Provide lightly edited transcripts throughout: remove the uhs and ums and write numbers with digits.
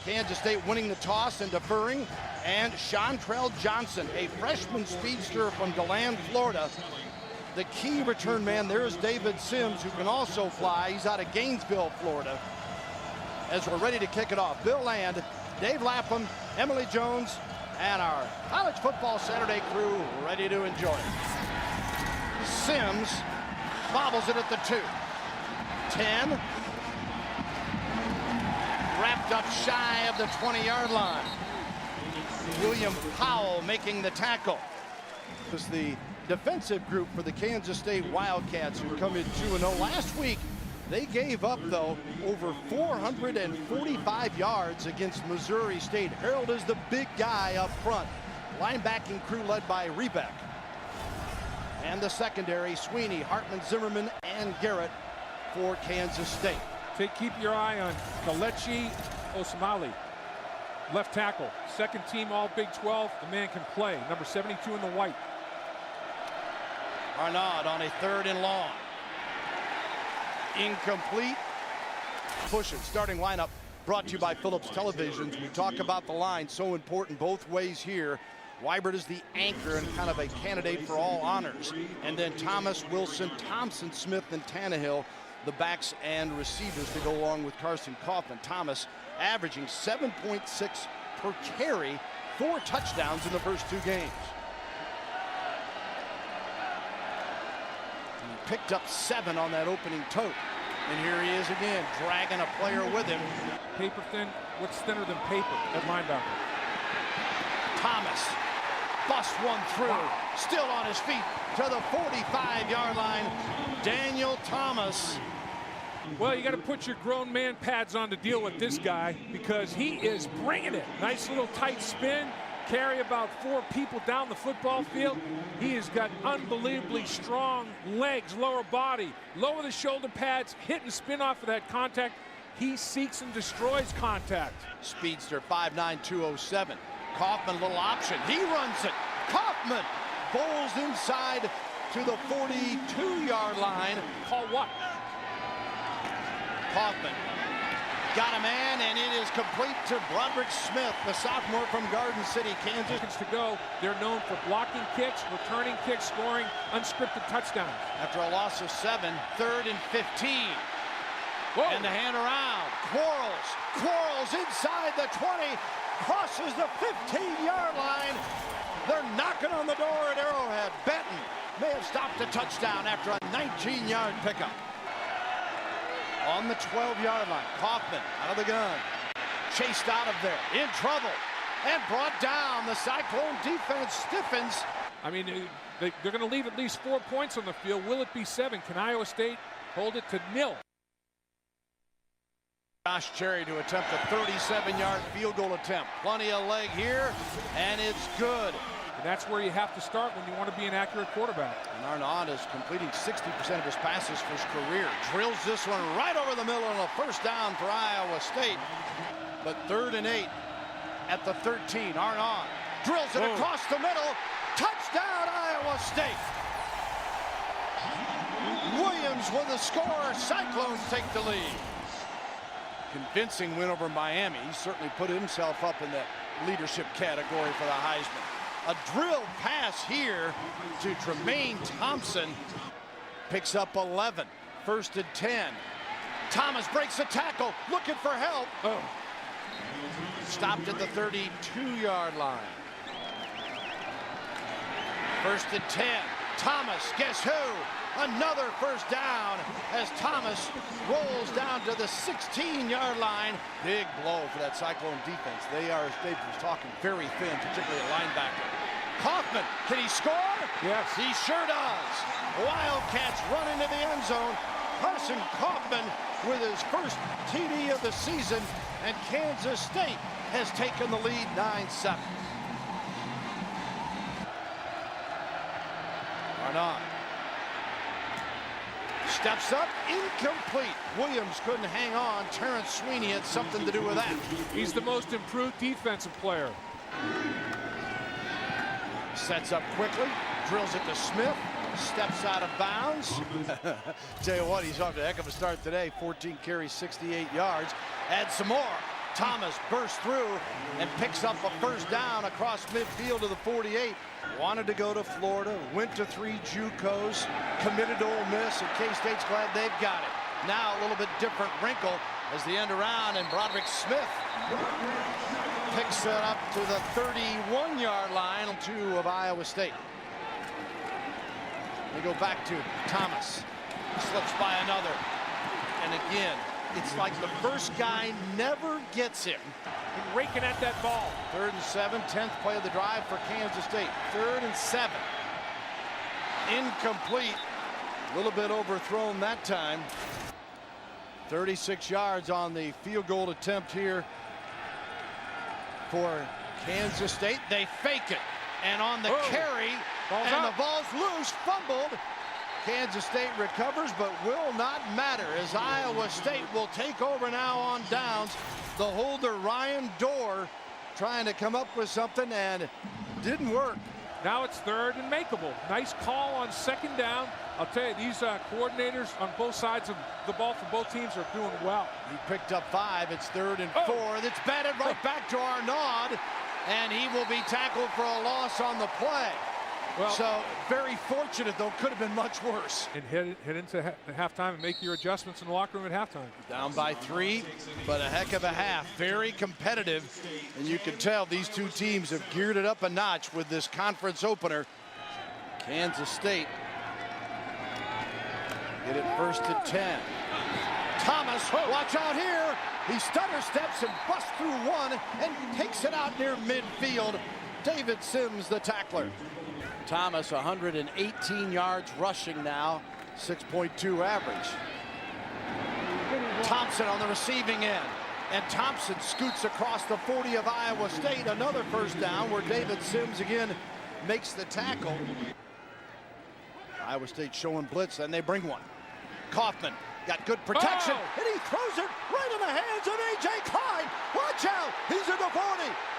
Kansas State winning the toss and deferring. And Chantrell Johnson, a freshman speedster from DeLand, Florida. The key return man there is David Sims, who can also fly. He's out of Gainesville, Florida. As we're ready to kick it off, Bill Land, Dave Lapham, Emily Jones, and our College Football Saturday crew ready to enjoy it. Sims bobbles it at the 2. 10. Wrapped up shy of the 20-yard line. William Powell making the tackle. This is the defensive group for the Kansas State Wildcats, who come in 2-0. Last week, they gave up, though, over 445 yards against Missouri State. Harold is the big guy up front. Linebacking crew led by Rebeck. And the secondary, Sweeney, Hartman, Zimmerman, and Garrett for Kansas State. Keep your eye on Kalechi Osamali, left tackle. Second team all Big 12. The man can play. Number 72 in the white. Arnaud on a 3rd and long. Incomplete. Push it. Starting lineup brought to you by Phillips Televisions. We talk about the line, so important both ways here. Weibert is the anchor and kind of a candidate for all honors. And then Thomas, Wilson, Thompson, Smith, and Tannehill, the backs and receivers to go along with Carson Coffman. Thomas averaging 7.6 per carry, 4 touchdowns in the first 2 games. He picked up 7 on that opening tote. And here he is again, dragging a player with him. Paper thin. What's thinner than paper at linebacker? Thomas busts one through, still on his feet to the 45-yard line. Daniel Thomas. Well, you got to put your grown man pads on to deal with this guy, because he is bringing it. Nice little tight spin, carry about 4 people down the football field. He has got unbelievably strong legs, lower body, lower the shoulder pads, hit and spin off of that contact. He seeks and destroys contact. Speedster 5'9", 207. Coffman, little option. He runs it. Coffman bowls inside to the 42-yard line. Call what? Coffman got a man, and it is complete to Broderick Smith, the sophomore from Garden City, Kansas. Seconds to go. They're known for blocking kicks, returning kicks, scoring unscripted touchdowns. After a loss of 7, 3rd and 15. Whoa. And the hand around. Quarles inside the 20, crosses the 15-yard line. They're knocking on the door at Arrowhead. Benton may have stopped a touchdown after a 19-yard pickup. On the 12-yard line, Coffman out of the gun, chased out of there, in trouble, and brought down. The Cyclone defense stiffens. I mean, they're going to leave at least 4 points on the field. Will it be 7? Can Iowa State hold it to 0? Josh Cherry to attempt a 37-yard field goal attempt. Plenty of leg here, and it's good. And that's where you have to start when you want to be an accurate quarterback. And Arnaud is completing 60% of his passes for his career. Drills this one right over the middle and a first down for Iowa State. But 3rd and 8 at the 13. Arnaud drills it across the middle. Touchdown, Iowa State. Williams with the score. Cyclones take the lead. Convincing win over Miami. He certainly put himself up in the leadership category for the Heisman. A drill pass here to Tremaine Thompson. Picks up 11. 1st and 10. Thomas breaks the tackle, looking for help. Stopped at the 32-yard line. 1st and 10. Thomas, guess who? Another first down as Thomas rolls down to the 16-yard line. Big blow for that Cyclone defense. They are, as Dave was talking, very thin, particularly a linebacker. Coffman, can he score? Yes. He sure does. Wildcats run into the end zone. Carson Coffman with his first TD of the season, and Kansas State has taken the lead 9-7. Arnaud steps up, incomplete. Williams couldn't hang on. Terrence Sweeney had something to do with that. He's the most improved defensive player. Sets up quickly, drills it to Smith, steps out of bounds. Tell you what, he's off to a heck of a start today. 14 carries, 68 yards. Add some more. Thomas bursts through and picks up a first down across midfield to the 48. Wanted to go to Florida, went to 3 JUCOs, committed to Ole Miss, and K-State's glad they've got it. Now a little bit different wrinkle as the end around, and Broderick Smith picks it up to the 31-yard line, 2 of Iowa State. They go back to Thomas. Slips by another. And again, it's like the first guy never gets him. Raking at that ball. 3rd and 7, 10th play of the drive for Kansas State. 3rd and 7. Incomplete. A little bit overthrown that time. 36 yards on the field goal attempt here for Kansas State. They fake it. And on the carry, the ball's loose, fumbled. Kansas State recovers, but will not matter as Iowa State will take over now on downs. The holder, Ryan Dorr, trying to come up with something, and didn't work. Now it's 3rd and makeable. Nice call on 2nd down. I'll tell you, these coordinators on both sides of the ball for both teams are doing well. He picked up 5. It's 3rd and 4. It's batted right back to Arnaud, and he will be tackled for a loss on the play. Well, so very fortunate, though. Could have been much worse. And head into halftime and make your adjustments in the locker room at halftime. Down by 3, but a heck of a half. Very competitive, and you can tell these two teams have geared it up a notch with this conference opener. Kansas State get it 1st and 10. Thomas, watch out here. He stutter steps and busts through 1 and takes it out near midfield. David Sims, the tackler. Thomas, 118 yards rushing now, 6.2 average. Thompson on the receiving end, and Thompson scoots across the 40 of Iowa State. Another first down where David Sims again makes the tackle. Iowa State showing blitz, and they bring one. Coffman got good protection, and he throws it right in the hands of A.J. Klein. Watch out, he's in the 40.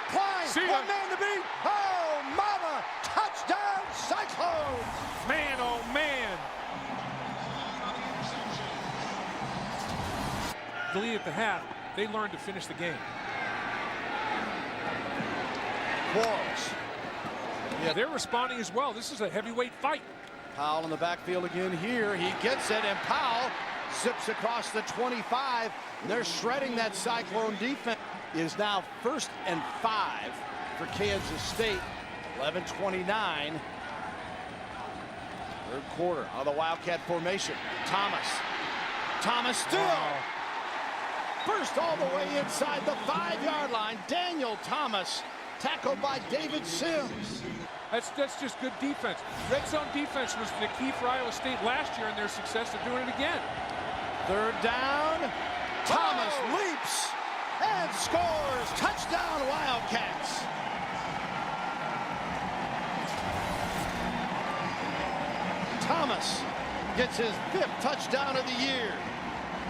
Klein, one man to beat. Oh, mama, touchdown, Cyclones. Man, oh, man. The lead at the half, they learned to finish the game. Quarles. Yeah, they're responding as well. This is a heavyweight fight. Powell in the backfield again here. He gets it, and Powell zips across the 25. They're shredding that Cyclone defense. It is now 1st and 5 for Kansas State. 11:29. 3rd quarter of the Wildcat formation. Thomas still. First all the way inside the 5-yard line. Daniel Thomas tackled by David Sims. That's just good defense. Red zone defense was the key for Iowa State last year, and their success of doing it again. 3rd down. Thomas leaps and scores. Touchdown, Wildcats. Thomas gets his 5th touchdown of the year.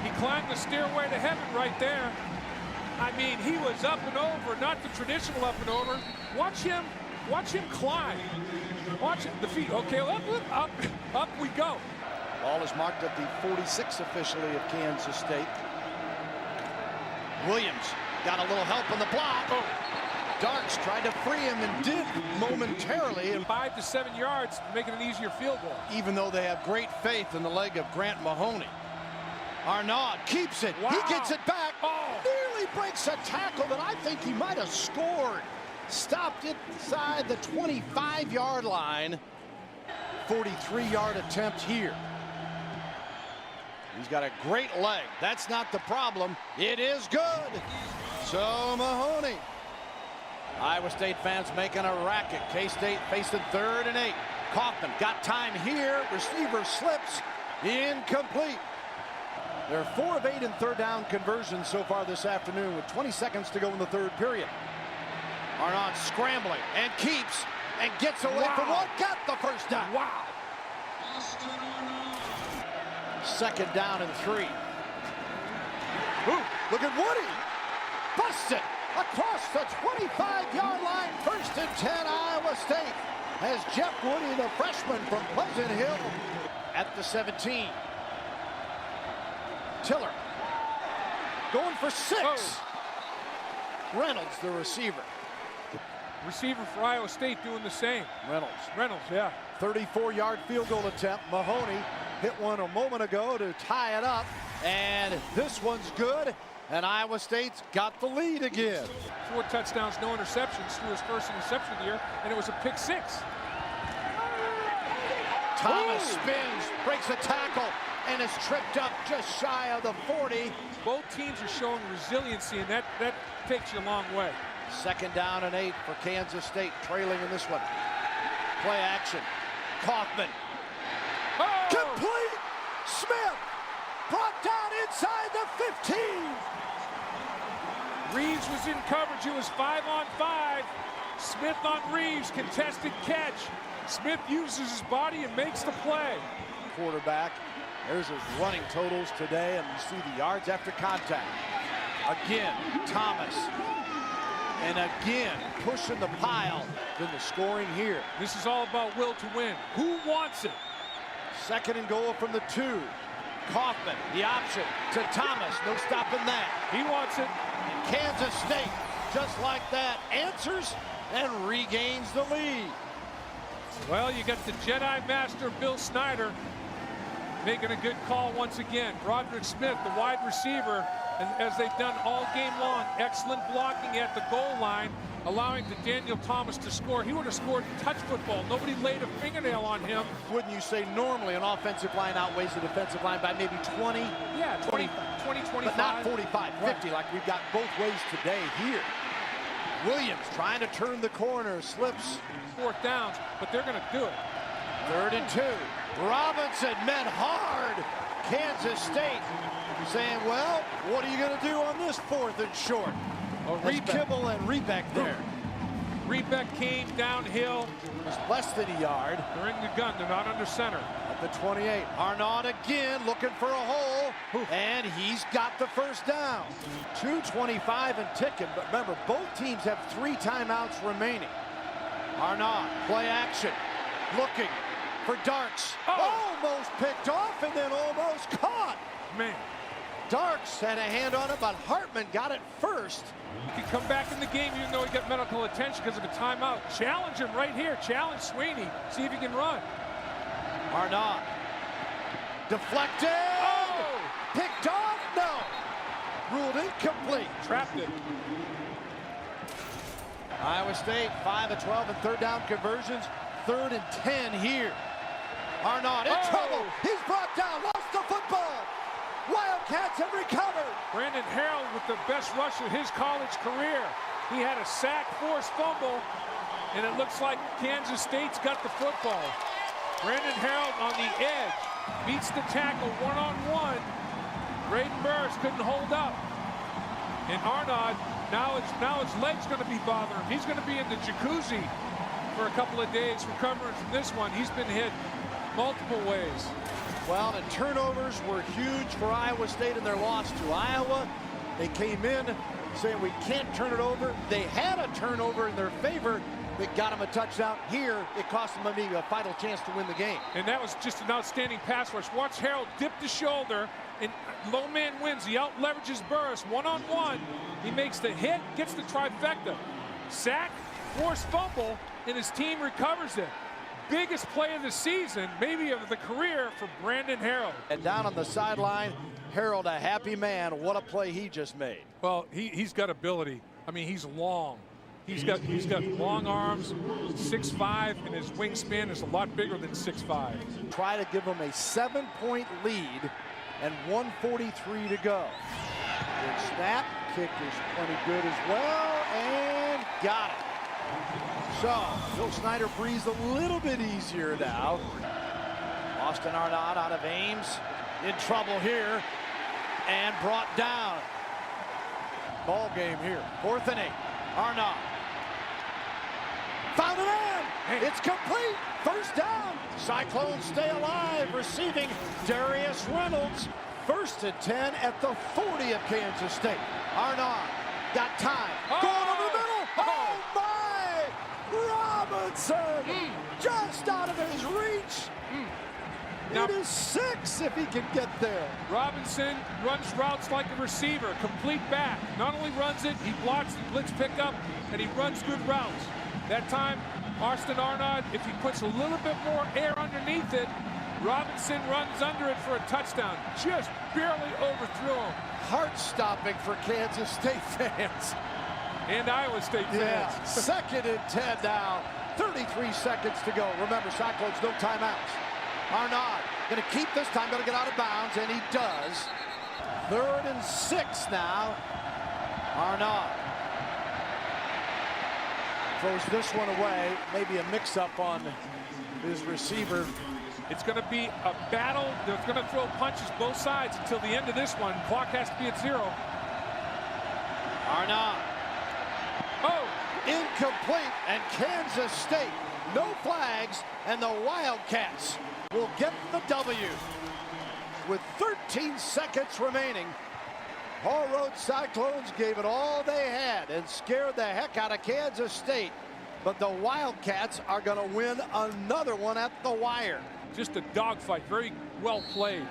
He climbed the stairway to heaven right there. I mean, he was up and over, not the traditional up and over. Watch him climb. Watch it, the feet. Okay, up we go. Ball is marked at the 46 officially of Kansas State. Williams got a little help on the block. Darks tried to free him and did momentarily. 5 to 7 yards, making an easier field goal. Even though they have great faith in the leg of Grant Mahoney. Arnaud keeps it. Wow. He gets it back. Nearly breaks a tackle that I think he might have scored. Stopped inside the 25-yard line. 43-yard attempt here. He's got a great leg. That's not the problem. It is good. So Mahoney. Iowa State fans making a racket. K-State facing 3rd and 8. Coffman got time here. Receiver slips. Incomplete. There are 4 of 8 in 3rd down conversions so far this afternoon with 20 seconds to go in the 3rd period. Arnaud scrambling and keeps and gets away from one. Got the first down. Wow. 2nd down and 3. Ooh, look at Woody. Busts it across the 25-yard line. 1st and 10 Iowa State has Jeff Woody, the freshman from Pleasant Hill, at the 17. Tiller going for 6. Reynolds, the receiver. Receiver for Iowa State doing the same. Reynolds, yeah. 34-yard field goal attempt. Mahoney hit one a moment ago to tie it up, and this one's good, and Iowa State's got the lead again. 4 touchdowns, no interceptions through his first interception of the year, and it was a pick 6. Thomas spins, breaks a tackle, and is tripped up just shy of the 40. Both teams are showing resiliency, and that takes you a long way. 2nd down and 8 for Kansas State, trailing in this one. Play action. Coffman. Oh! Complete! Smith brought down inside the 15. Reeves was in coverage. It was 5-on-5. Smith on Reeves, contested catch. Smith uses his body and makes the play. Quarterback. There's his running totals today, and you see the yards after contact. Again, Thomas. And again, pushing the pile. Then the scoring here. This is all about will to win. Who wants it? 2nd and goal from the 2. Coffman, the option to Thomas. No stopping that. He wants it. And Kansas State, just like that, answers and regains the lead. Well, you got the Jedi Master Bill Snyder making a good call once again. Broderick Smith, the wide receiver, and as they've done all game long, excellent blocking at the goal line, allowing Daniel Thomas to score. He would have scored touch football. Nobody laid a fingernail on him. Wouldn't you say normally an offensive line outweighs the defensive line by maybe 20? Yeah, 20, 25. But not 45, 50 like we've got both ways today here. Williams trying to turn the corner, slips. 4th downs, but they're going to do it. 3rd and 2. Robinson met hard. Kansas State saying, well, what are you going to do on this 4th and short? Kibble and Rebeck there. Rebeck came downhill. It was less than a yard. They're in the gun. They're not under center. At the 28. Arnaud again looking for a hole. And he's got the 1st down. 2:25 and ticking. But remember, both teams have 3 timeouts remaining. Arnaud, play action. Looking for Darks. Almost picked off and then almost caught. Man. Darks had a hand on it, but Hartman got it first. He can come back in the game even though he got medical attention because of a timeout. Challenge him right here. Challenge Sweeney. See if he can run. Arnaud. Deflected. Oh! Picked off. No. Ruled incomplete. Trapped it. Iowa State 5 of 12 and 3rd down conversions. 3rd and 10 here. Arnaud in trouble. He's brought down. Lost the football. Wildcats have recovered. Brandon Harold with the best rush of his college career. He had a sack, forced fumble, and it looks like Kansas State's got the football. Brandon Harold on the edge, beats the tackle one-on-one. Braden Burris couldn't hold up. And Arnaud, now his leg's going to be bothering him. He's going to be in the jacuzzi for a couple of days recovering from this one. He's been hit multiple ways. Well, the turnovers were huge for Iowa State in their loss to Iowa. They came in saying we can't turn it over. They had a turnover in their favor that got them a touchdown. Here, it cost them maybe a final chance to win the game. And that was just an outstanding pass rush. Watch Harold dip the shoulder, and low man wins. He out-leverages Burris one-on-one. He makes the hit, gets the trifecta. Sack, forced fumble, and his team recovers it. Biggest play of the season, maybe of the career, for Brandon Harold. And down on the sideline, Harold, a happy man. What a play he just made. Well, he's got ability. I mean, he's long. He's got long arms, 6'5", and his wingspan is a lot bigger than 6'5". Try to give him a 7-point lead and 1:43 to go. Good snap. Kick is plenty good as well, and got it. So, Bill Snyder breathes a little bit easier now. Austin Arnaud out of Ames, in trouble here, and brought down. Ball game here, 4th and 8. Arnaud. Found a man. It's complete. 1st down. Cyclones stay alive, receiving Darius Reynolds. 1st and 10 at the 40 of Kansas State. Arnaud got time. Going over the middle. Oh my! Robinson just out of his reach. Now, it is 6 if he can get there. Robinson runs routes like a receiver, complete back. Not only runs it, he blocks the blitz pickup, and he runs good routes. That time, Austin Arnaud, if he puts a little bit more air underneath it, Robinson runs under it for a touchdown. Just barely overthrew him. Heart-stopping for Kansas State fans. And Iowa State fans. Yeah, 2nd and 10 now. 33 seconds to go. Remember, Cyclones, no timeouts. Arnaud going to keep this time, going to get out of bounds, and he does. 3rd and 6 now. Arnaud throws this one away. Maybe a mix-up on his receiver. It's going to be a battle. They're going to throw punches both sides until the end of this one. Clock has to be at 0. Arnaud. Oh! Incomplete, and Kansas State, no flags, and the Wildcats will get the W. With 13 seconds remaining, Hall Road Cyclones gave it all they had and scared the heck out of Kansas State. But the Wildcats are going to win another one at the wire. Just a dogfight. Very well played.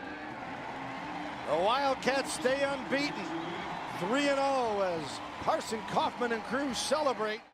The Wildcats stay unbeaten. 3-0 as Carson Coffman and crew celebrate.